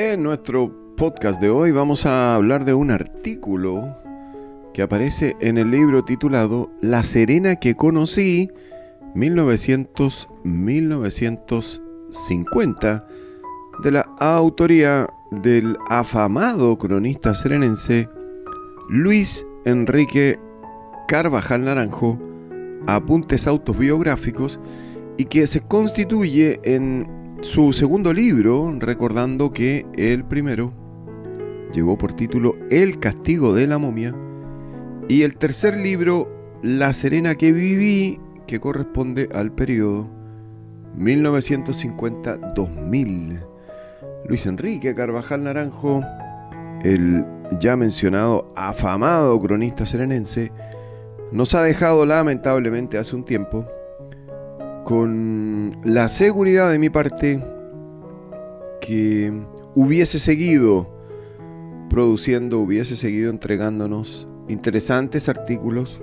En nuestro podcast de hoy vamos a hablar de un artículo que aparece en el libro titulado La Serena que conocí 1900-1950 de la autoría del afamado cronista serenense Luis Enrique Carvajal Naranjo, apuntes autobiográficos, y que se constituye en su segundo libro, recordando que el primero llevó por título El castigo de la momia, y el tercer libro, La Serena que viví, que corresponde al periodo 1950-2000. Luis Enrique Carvajal Naranjo, el ya mencionado afamado cronista serenense, nos ha dejado lamentablemente hace un tiempo, con la seguridad de mi parte que hubiese seguido produciendo, hubiese seguido entregándonos interesantes artículos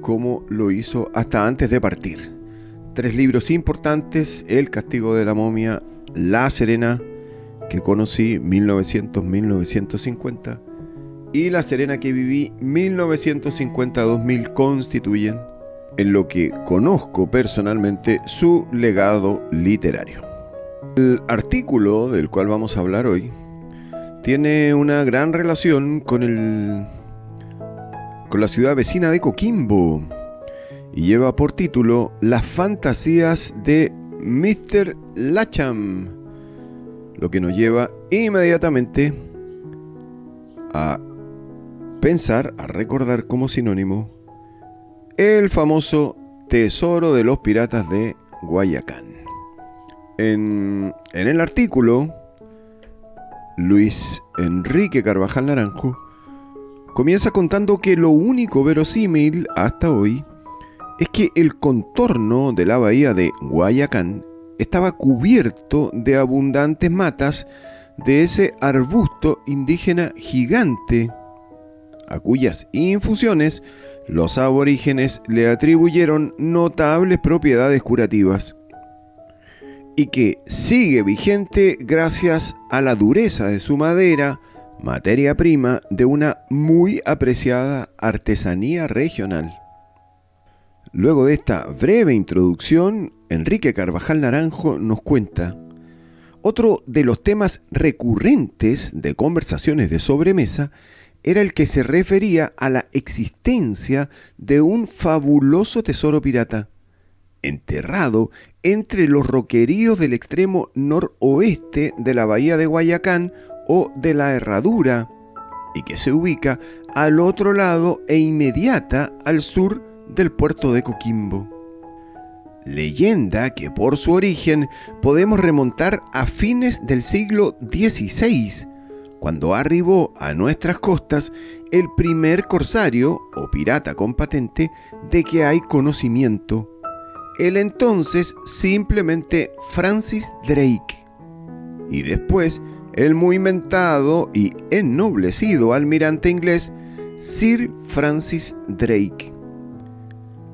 como lo hizo hasta antes de partir. 3 libros importantes: El castigo de la momia, La Serena que conocí 1900-1950 y La Serena que viví 1950-2000 constituyen, en lo que conozco personalmente, su legado literario. El artículo del cual vamos a hablar hoy tiene una gran relación con la ciudad vecina de Coquimbo y lleva por título Las fantasías de Mr. Lacham, lo que nos lleva inmediatamente a pensar, a recordar como sinónimo el famoso tesoro de los piratas de Guayacán. En el artículo, Luis Enrique Carvajal Naranjo comienza contando que lo único verosímil hasta hoy es que el contorno de la bahía de Guayacán estaba cubierto de abundantes matas de ese arbusto indígena gigante, a cuyas infusiones los aborígenes le atribuyeron notables propiedades curativas, y que sigue vigente gracias a la dureza de su madera, materia prima de una muy apreciada artesanía regional. Luego de esta breve introducción, Enrique Carvajal Naranjo nos cuenta: otro de los temas recurrentes de conversaciones de sobremesa era el que se refería a la existencia de un fabuloso tesoro pirata, enterrado entre los roqueríos del extremo noroeste de la bahía de Guayacán o de la Herradura, y que se ubica al otro lado e inmediata al sur del puerto de Coquimbo. Leyenda que por su origen podemos remontar a fines del siglo XVI, cuando arribó a nuestras costas el primer corsario o pirata con patente de que hay conocimiento, el entonces simplemente Francis Drake, y después el muy mentado y ennoblecido almirante inglés Sir Francis Drake.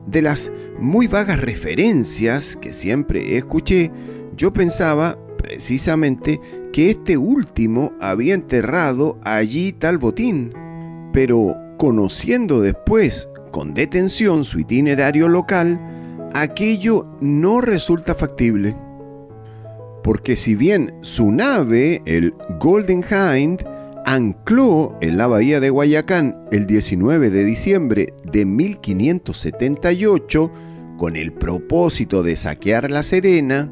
De las muy vagas referencias que siempre escuché, yo pensaba precisamente que este último había enterrado allí tal botín, pero conociendo después con detención su itinerario local, aquello no resulta factible, porque si bien su nave, el Golden Hind, ancló en la bahía de Guayacán el 19 de diciembre de 1578 con el propósito de saquear La Serena,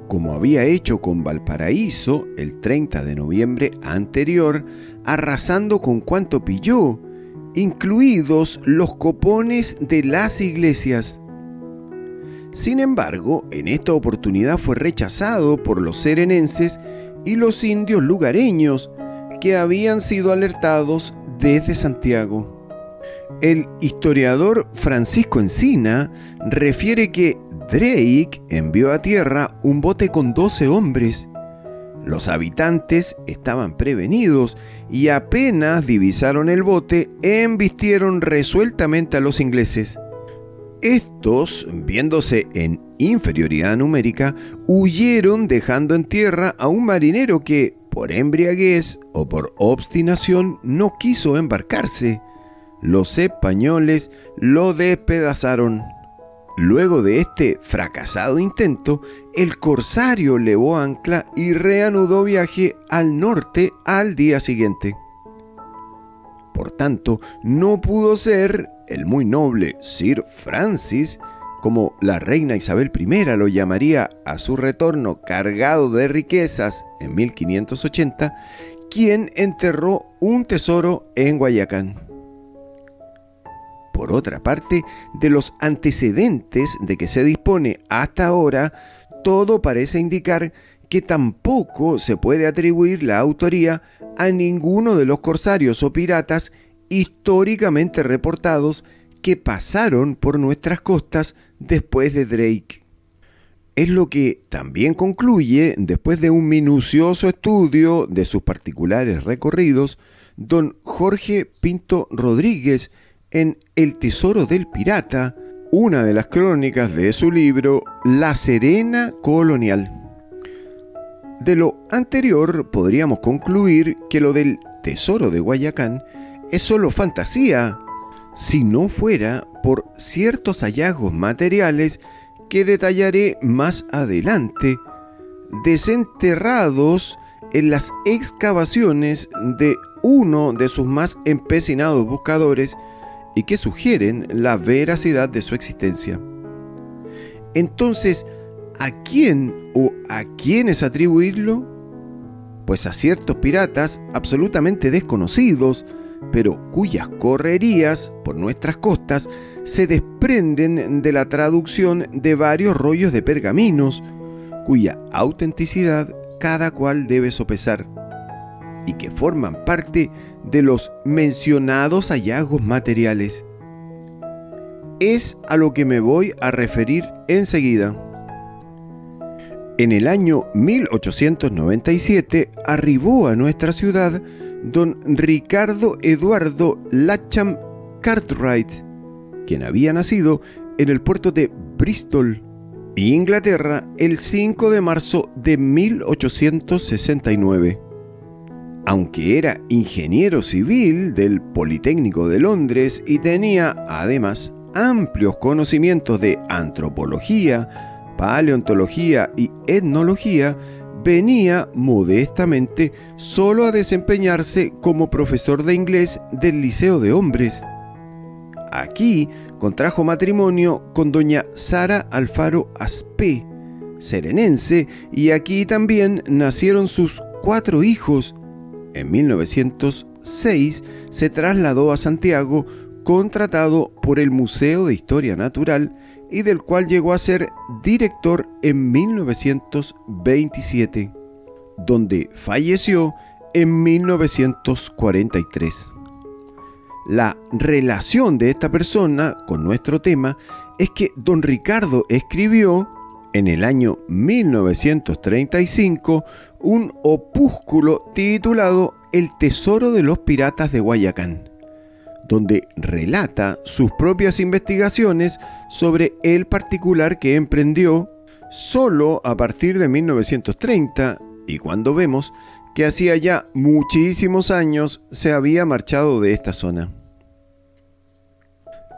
como había hecho con Valparaíso el 30 de noviembre anterior, arrasando con cuanto pilló, incluidos los copones de las iglesias. Sin embargo, en esta oportunidad fue rechazado por los serenenses y los indios lugareños, que habían sido alertados desde Santiago. El historiador Francisco Encina refiere que Drake envió a tierra un bote con 12 hombres. Los habitantes estaban prevenidos y apenas divisaron el bote, embistieron resueltamente a los ingleses. Estos, viéndose en inferioridad numérica, huyeron dejando en tierra a un marinero que, por embriaguez o por obstinación, no quiso embarcarse. Los españoles lo despedazaron. Luego de este fracasado intento, el corsario levó ancla y reanudó viaje al norte al día siguiente. Por tanto, no pudo ser el muy noble Sir Francis, como la reina Isabel I lo llamaría a su retorno cargado de riquezas en 1580, quien enterró un tesoro en Guayacán. Por otra parte, de los antecedentes de que se dispone hasta ahora, todo parece indicar que tampoco se puede atribuir la autoría a ninguno de los corsarios o piratas históricamente reportados que pasaron por nuestras costas después de Drake. Es lo que también concluye, después de un minucioso estudio de sus particulares recorridos, don Jorge Pinto Rodríguez en El Tesoro del Pirata, una de las crónicas de su libro La Serena Colonial. De lo anterior podríamos concluir que lo del tesoro de Guayacán es solo fantasía, si no fuera por ciertos hallazgos materiales que detallaré más adelante, desenterrados en las excavaciones de uno de sus más empecinados buscadores y que sugieren la veracidad de su existencia. Entonces, ¿a quién o a quiénes atribuirlo? Pues a ciertos piratas absolutamente desconocidos, pero cuyas correrías por nuestras costas se desprenden de la traducción de varios rollos de pergaminos, cuya autenticidad cada cual debe sopesar, y que forman parte de los mencionados hallazgos materiales. Es a lo que me voy a referir enseguida. En el año 1897 arribó a nuestra ciudad don Ricardo Eduardo Lacham Cartwright, quien había nacido en el puerto de Bristol, Inglaterra, el 5 de marzo de 1869. Aunque era ingeniero civil del Politécnico de Londres y tenía además amplios conocimientos de antropología, paleontología y etnología, venía modestamente solo a desempeñarse como profesor de inglés del Liceo de Hombres. Aquí contrajo matrimonio con doña Sara Alfaro Aspé, serenense, y aquí también nacieron sus 4 hijos. En 1906 se trasladó a Santiago, contratado por el Museo de Historia Natural y del cual llegó a ser director en 1927, donde falleció en 1943. La relación de esta persona con nuestro tema es que don Ricardo escribió en el año 1935 un opúsculo titulado El Tesoro de los Piratas de Guayacán, donde relata sus propias investigaciones sobre el particular que emprendió solo a partir de 1930, y cuando vemos que hacía ya muchísimos años se había marchado de esta zona.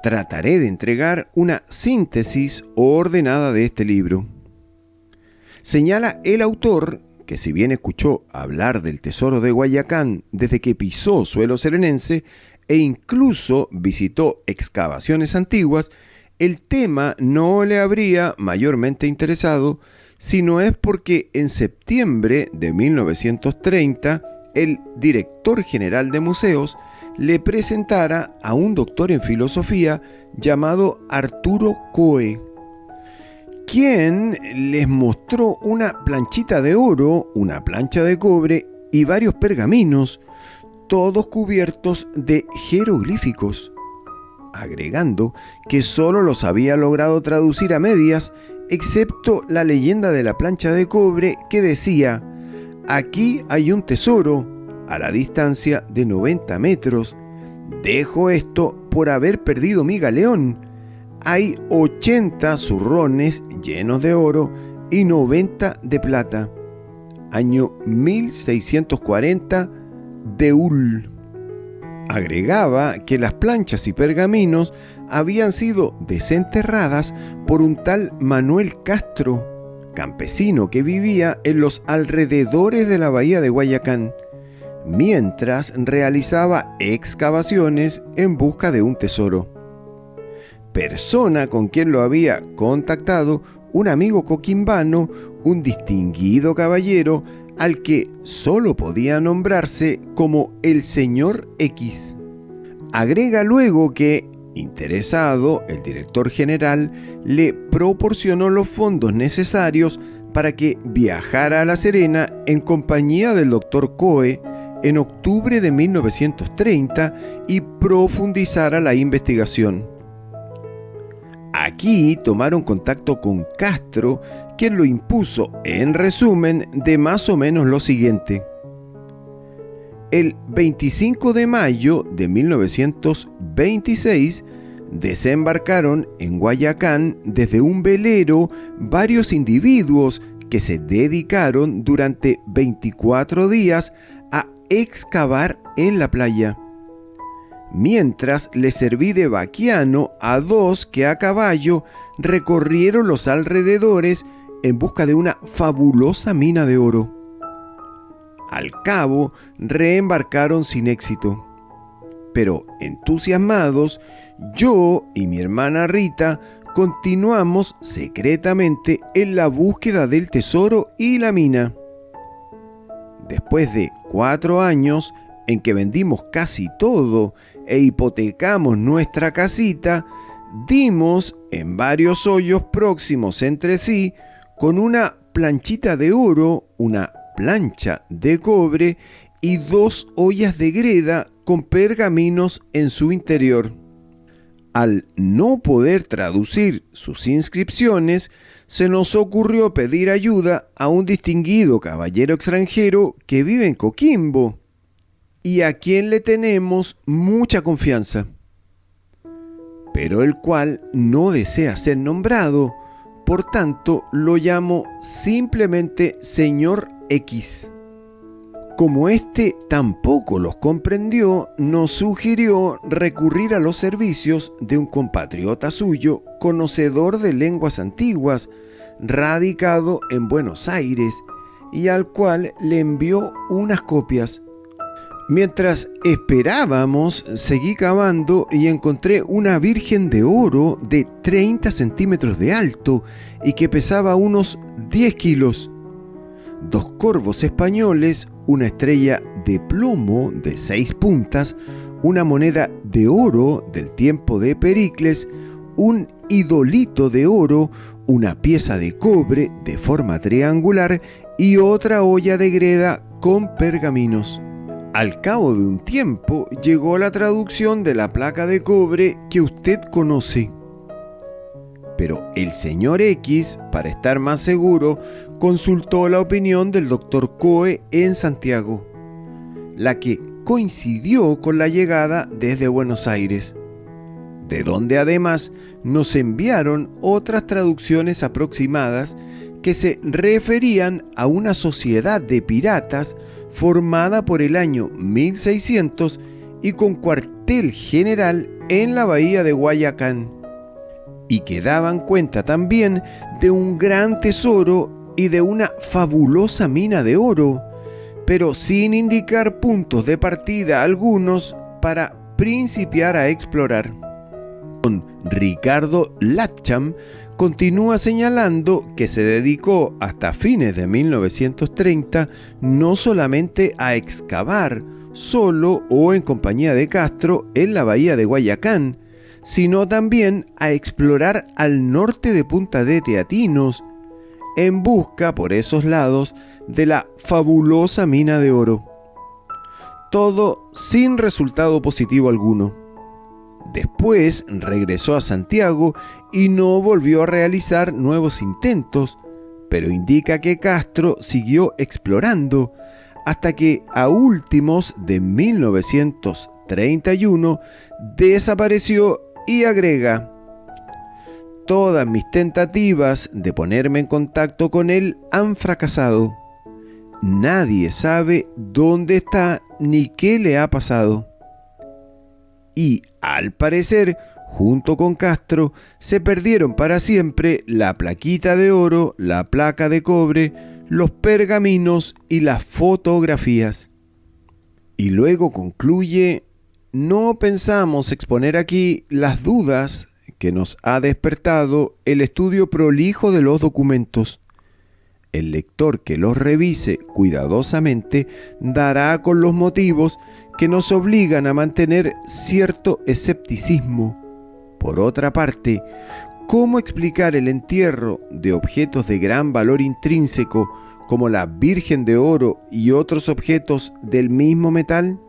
Trataré de entregar una síntesis ordenada de este libro. Señala el autor que, si bien escuchó hablar del tesoro de Guayacán desde que pisó suelo serenense e incluso visitó excavaciones antiguas, el tema no le habría mayormente interesado, si no es porque en septiembre de 1930 el director general de museos le presentara a un doctor en filosofía llamado Arturo Coe, quien les mostró una planchita de oro, una plancha de cobre y varios pergaminos, todos cubiertos de jeroglíficos, agregando que solo los había logrado traducir a medias, excepto la leyenda de la plancha de cobre que decía: aquí hay un tesoro a la distancia de 90 metros. Dejo esto por haber perdido mi galeón. hay 80 zurrones llenos de oro y 90 de plata. Año 1640, Deul. Agregaba que las planchas y pergaminos habían sido desenterradas por un tal Manuel Castro, campesino que vivía en los alrededores de la bahía de Guayacán, mientras realizaba excavaciones en busca de un tesoro. Persona con quien lo había contactado un amigo coquimbano, un distinguido caballero al que solo podía nombrarse como el señor X. Agrega luego que, interesado, el director general le proporcionó los fondos necesarios para que viajara a La Serena en compañía del doctor Coe en octubre de 1930 y profundizara la investigación. Aquí tomaron contacto con Castro, quien lo impuso, en resumen, de más o menos lo siguiente. El 25 de mayo de 1926 desembarcaron en Guayacán desde un velero varios individuos que se dedicaron durante 24 días a excavar en la playa, mientras le serví de vaquiano a 2 que a caballo recorrieron los alrededores en busca de una fabulosa mina de oro. Al cabo, reembarcaron sin éxito. Pero entusiasmados, yo y mi hermana Rita continuamos secretamente en la búsqueda del tesoro y la mina. Después de 4 años en que vendimos casi todo e hipotecamos nuestra casita, dimos en varios hoyos próximos entre sí con una planchita de oro, una plancha de cobre y 2 ollas de greda con pergaminos en su interior. Al no poder traducir sus inscripciones, se nos ocurrió pedir ayuda a un distinguido caballero extranjero que vive en Coquimbo y a quien le tenemos mucha confianza, pero el cual no desea ser nombrado, por tanto lo llamo simplemente señor X. Como éste tampoco los comprendió, nos sugirió recurrir a los servicios de un compatriota suyo, conocedor de lenguas antiguas, radicado en Buenos Aires, y al cual le envió unas copias. Mientras esperábamos, seguí cavando y encontré una virgen de oro de 30 centímetros de alto y que pesaba unos 10 kilos. 2 corvos españoles, una estrella de plomo de 6 puntas, una moneda de oro del tiempo de Pericles, un idolito de oro, una pieza de cobre de forma triangular y otra olla de greda con pergaminos. Al cabo de un tiempo llegó la traducción de la placa de cobre que usted conoce. Pero el señor X, para estar más seguro, consultó la opinión del doctor Coe en Santiago, la que coincidió con la llegada desde Buenos Aires, de donde además nos enviaron otras traducciones aproximadas que se referían a una sociedad de piratas formada por el año 1600 y con cuartel general en la bahía de Guayacán, y que daban cuenta también de un gran tesoro y de una fabulosa mina de oro, pero sin indicar puntos de partida algunos para principiar a explorar. Don Ricardo Latcham continúa señalando que se dedicó hasta fines de 1930 no solamente a excavar solo o en compañía de Castro en la bahía de Guayacán, sino también a explorar al norte de Punta de Teatinos, en busca por esos lados de la fabulosa mina de oro. Todo sin resultado positivo alguno. Después regresó a Santiago y no volvió a realizar nuevos intentos, pero indica que Castro siguió explorando hasta que a últimos de 1931 desapareció y agrega: todas mis tentativas de ponerme en contacto con él han fracasado. Nadie sabe dónde está ni qué le ha pasado. Y, al parecer, junto con Castro, se perdieron para siempre la plaquita de oro, la placa de cobre, los pergaminos y las fotografías. Y luego concluye: no pensamos exponer aquí las dudas que nos ha despertado el estudio prolijo de los documentos. El lector que los revise cuidadosamente dará con los motivos que nos obligan a mantener cierto escepticismo. Por otra parte, ¿cómo explicar el entierro de objetos de gran valor intrínseco como la Virgen de Oro y otros objetos del mismo metal?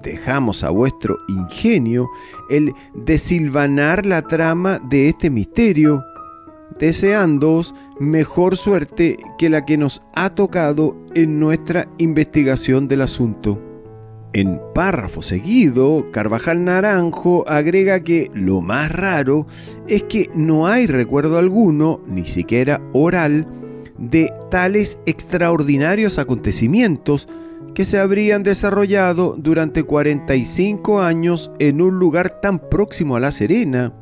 Dejamos a vuestro ingenio el desilvanar la trama de este misterio, deseándoos mejor suerte que la que nos ha tocado en nuestra investigación del asunto. En párrafo seguido, Carvajal Naranjo agrega que lo más raro es que no hay recuerdo alguno, ni siquiera oral, de tales extraordinarios acontecimientos que se habrían desarrollado durante 45 años en un lugar tan próximo a La Serena,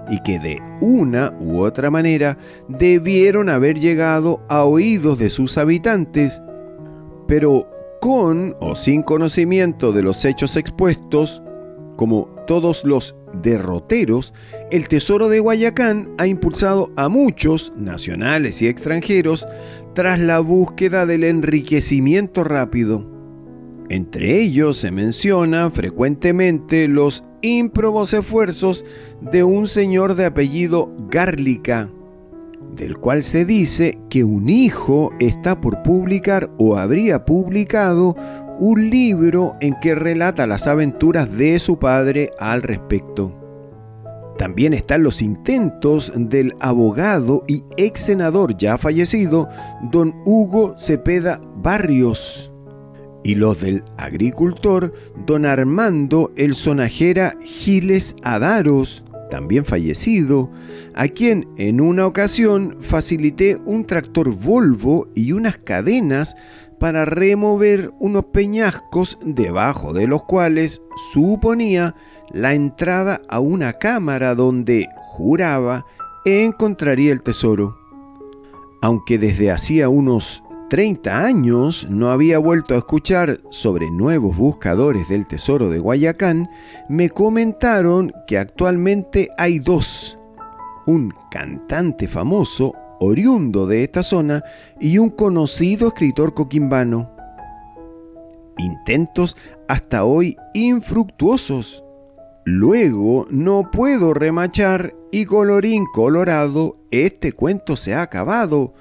y que de una u otra manera debieron haber llegado a oídos de sus habitantes, pero con o sin conocimiento de los hechos expuestos. Como todos los derroteros, el Tesoro de Guayacán ha impulsado a muchos, nacionales y extranjeros, tras la búsqueda del enriquecimiento rápido. Entre ellos se menciona frecuentemente los ímprobos esfuerzos de un señor de apellido Garlica, del cual se dice que un hijo está por publicar o habría publicado un libro en que relata las aventuras de su padre al respecto. También están los intentos del abogado y ex senador ya fallecido, don Hugo Cepeda Barrios, y los del agricultor don Armando el Sonajera Giles Adaros, también fallecido, a quien en una ocasión facilité un tractor Volvo y unas cadenas para remover unos peñascos debajo de los cuales suponía la entrada a una cámara donde, juraba, encontraría el tesoro. Aunque desde hacía unos 30 años no había vuelto a escuchar sobre nuevos buscadores del Tesoro de Guayacán, me comentaron que actualmente hay dos: un cantante famoso, oriundo de esta zona, y un conocido escritor coquimbano. Intentos hasta hoy infructuosos. Luego no puedo remachar y colorín colorado, este cuento se ha acabado,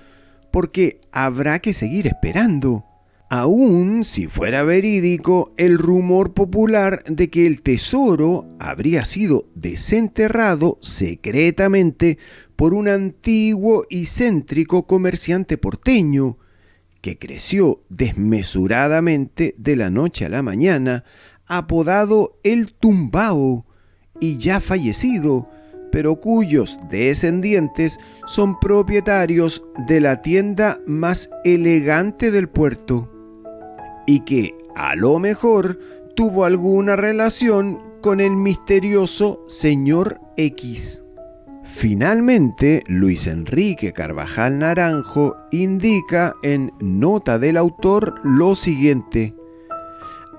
porque habrá que seguir esperando. Aún si fuera verídico el rumor popular de que el tesoro habría sido desenterrado secretamente por un antiguo y céntrico comerciante porteño, que creció desmesuradamente de la noche a la mañana, apodado el Tumbao, y ya fallecido, pero cuyos descendientes son propietarios de la tienda más elegante del puerto, y que, a lo mejor, tuvo alguna relación con el misterioso señor X. Finalmente, Luis Enrique Carvajal Naranjo indica en nota del autor lo siguiente: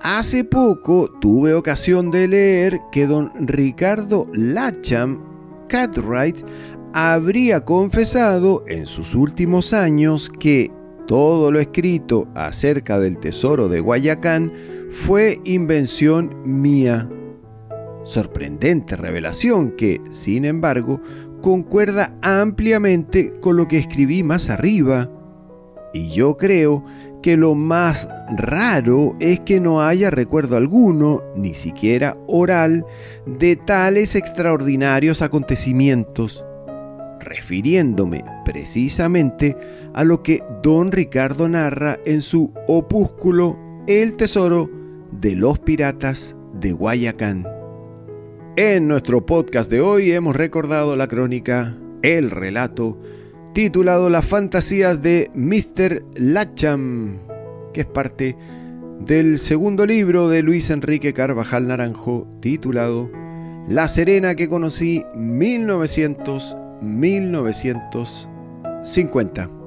hace poco tuve ocasión de leer que don Ricardo Lacham Cartwright habría confesado en sus últimos años que todo lo escrito acerca del tesoro de Guayacán fue invención mía. Sorprendente revelación que, sin embargo, concuerda ampliamente con lo que escribí más arriba. Y yo creo que lo más raro es que no haya recuerdo alguno, ni siquiera oral, de tales extraordinarios acontecimientos, refiriéndome precisamente a lo que don Ricardo narra en su opúsculo El Tesoro de los Piratas de Guayacán. En nuestro podcast de hoy hemos recordado la crónica, el relato, titulado Las fantasías de Mr. Lacham, que es parte del segundo libro de Luis Enrique Carvajal Naranjo, titulado La Serena que conocí 1950.